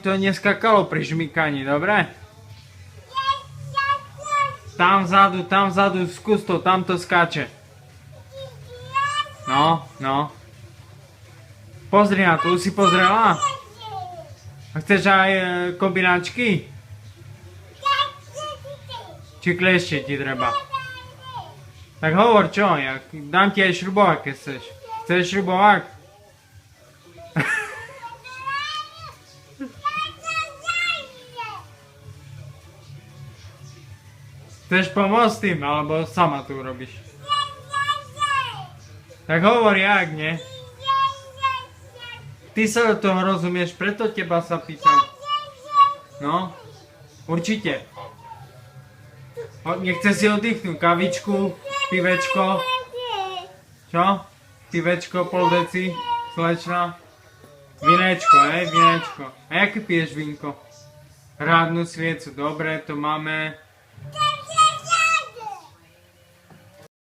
to neskakalo pri žmykaní, dobre? Tam vzadu, skús to, tam to skáče. No, no. Pozri na to, už si pozrela? A chceš aj kombinačky? Či kliešte ti treba? Tak hovor čo, ja dám ti aj šrubovák, keď chceš. Chceš šrubovák? Chceš pomôcť tým, alebo sama tu robíš? Tak hovor jak, nie? Ty sa do toho rozumieš, preto teba sa pýtam. No, určite. Nechce si oddychnúť, kavičku, pivečko. Čo? Pivečko, pol deci, slečna. Vinečko, vinečko. A jaké piješ vínko? Rádnu sviecu, dobre, to máme.